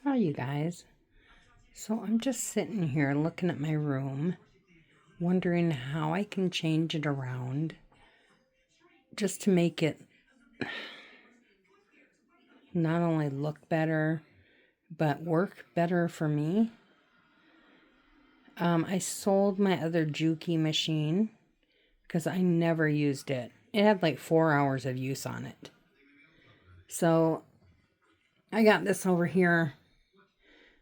Hi, you guys. So I'm just sitting here looking at my room, wondering how I can change it around just to make it not only look better, but work better for me. I sold my other Juki machine because I never used it. It had like 4 hours of use on it. So I got this over here.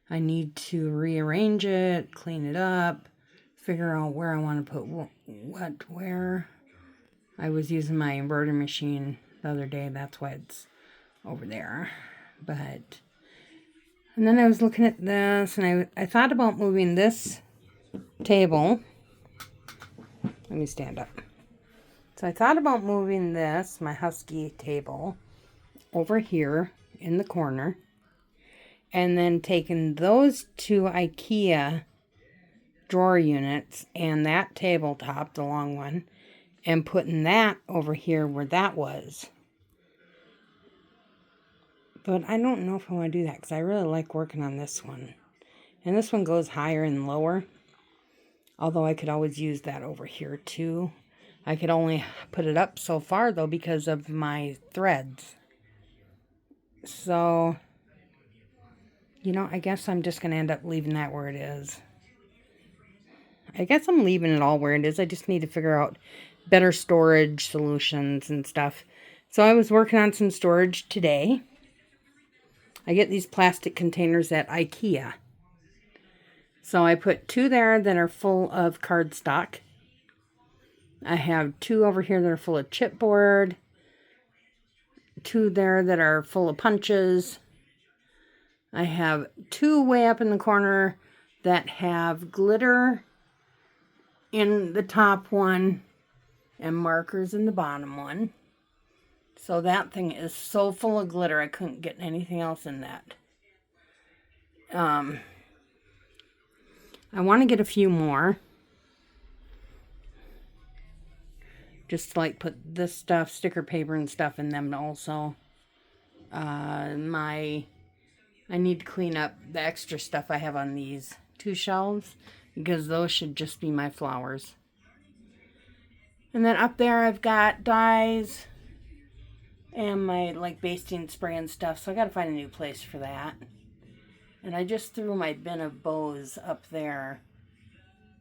I need to rearrange it, clean it up, figure out where I want to put what where. I was using my embroidery machine the other day. That's why it's over there. And then I was looking at this, and I thought about moving this table. Let me stand up. So I thought about moving this, my Husky table, over here in the corner. And then taking those two IKEA drawer units and that tabletop, the long one, and putting that over here where that was. But I don't know if I want to do that because I really like working on this one. And this one goes higher and lower. Although I could always use that over here too. I could only put it up so far though because of my threads. So, I guess I'm just going to end up leaving that where it is. I guess I'm leaving it all where it is. I just need to figure out better storage solutions and stuff. So I was working on some storage today. I get these plastic containers at IKEA. So I put two there that are full of cardstock. I have two over here that are full of chipboard. Two there that are full of punches. I have two way up in the corner that have glitter in the top one and markers in the bottom one. So that thing is so full of glitter I couldn't get anything else in that. I want to get a few more. Just to put this stuff, sticker paper and stuff in them also. I need to clean up the extra stuff I have on these two shelves because those should just be my flowers. And then up there I've got dyes and my basting spray and stuff. So I got to find a new place for that. And I just threw my bin of bows up there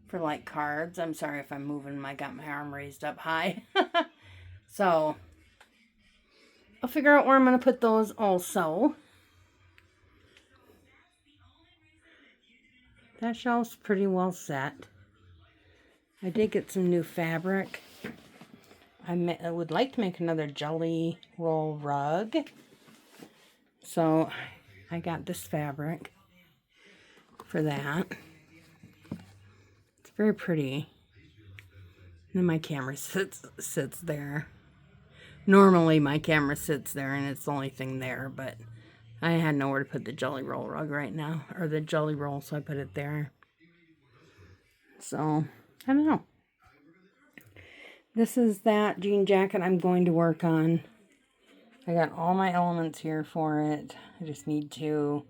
for cards. I'm sorry if I'm moving. I got my arm raised up high. So I'll figure out where I'm going to put those also. That shelf's pretty well set. I did get some new fabric. I would like to make another jelly roll rug. So I got this fabric for that. It's very pretty. And then my camera sits there. Normally my camera sits there and it's the only thing there, but I had nowhere to put the jelly roll rug right now, or the jelly roll, so I put it there. So, I don't know. This is that jean jacket I'm going to work on. I got all my elements here for it. I just need to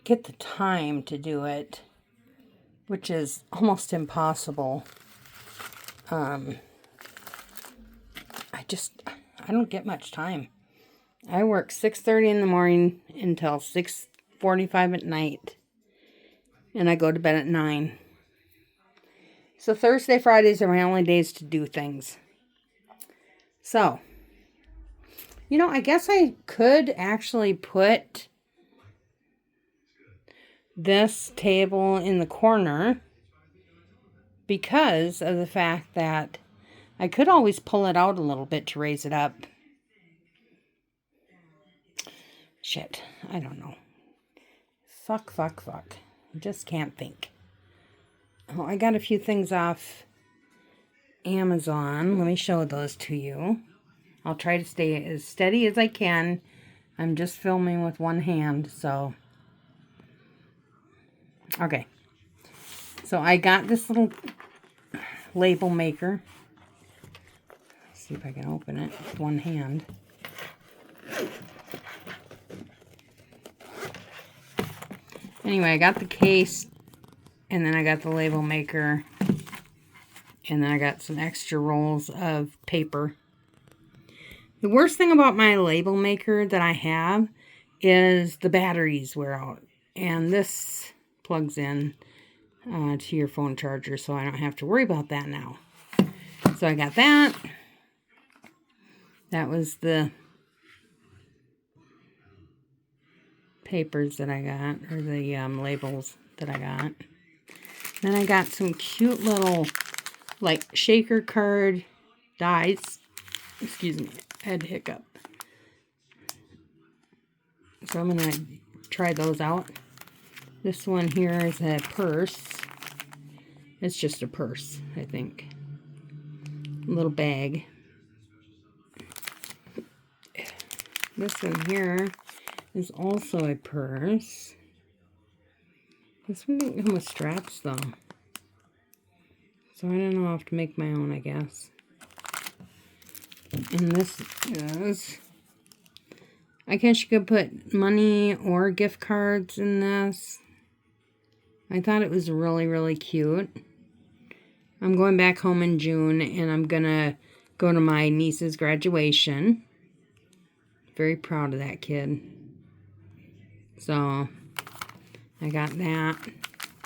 get the time to do it, which is almost impossible. I don't get much time. I work 6:30 in the morning until 6:45 at night. And I go to bed at 9. So Thursday, Fridays are my only days to do things. So, I guess I could actually put this table in the corner because of the fact that I could always pull it out a little bit to raise it up. Shit, I don't know. Fuck. I just can't think. Oh, I got a few things off Amazon. Let me show those to you. I'll try to stay as steady as I can. I'm just filming with one hand, so. Okay. So I got this little label maker. Let's see if I can open it with one hand. Anyway, I got the case, and then I got the label maker, and then I got some extra rolls of paper. The worst thing about my label maker that I have is the batteries wear out. And this plugs in to your phone charger, so I don't have to worry about that now. So I got that. That was the papers that I got, or the labels that I got. Then I got some cute little, like, shaker card dies. Excuse me, I had a hiccup. So I'm going to try those out. This one here is a purse. It's just a purse, I think. A little bag. This one here is also a purse. This one didn't come with straps, though. So I don't know, I'll have to make my own, I guess. And this is... I guess you could put money or gift cards in this. I thought it was really, really cute. I'm going back home in June, and I'm going to go to my niece's graduation. Very proud of that kid. So, I got that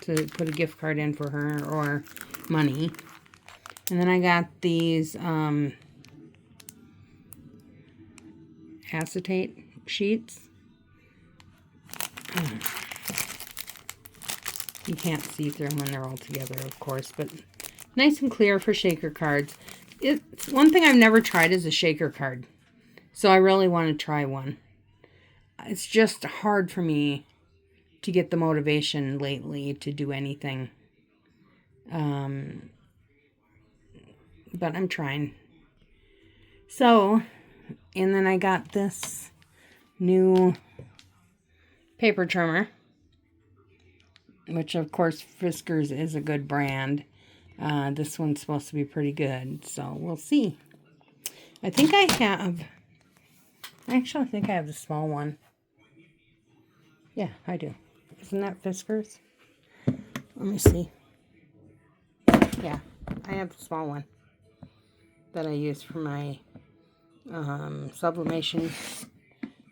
to put a gift card in for her, or money. And then I got these acetate sheets. You can't see through them when they're all together, of course, but nice and clear for shaker cards. It's one thing I've never tried is a shaker card, so I really want to try one. It's just hard for me to get the motivation lately to do anything. But I'm trying. So, and then I got this new paper trimmer, which of course Fiskars is a good brand. This one's supposed to be pretty good, so we'll see. I think I have, actually I think I have the small one. Yeah, I do. Isn't that Fiskars? Let me see. Yeah, I have the small one that I use for my sublimation,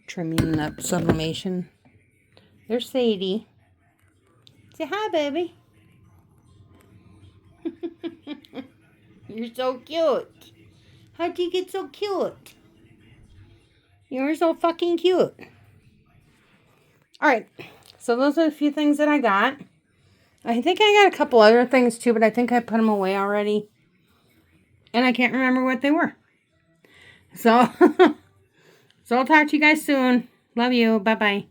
trimming up sublimation. There's Sadie. Say hi, baby. You're so cute. How'd you get so cute? You're so fucking cute. Alright, so those are a few things that I got. I think I got a couple other things too, but I think I put them away already. And I can't remember what they were. So, so I'll talk to you guys soon. Love you. Bye-bye.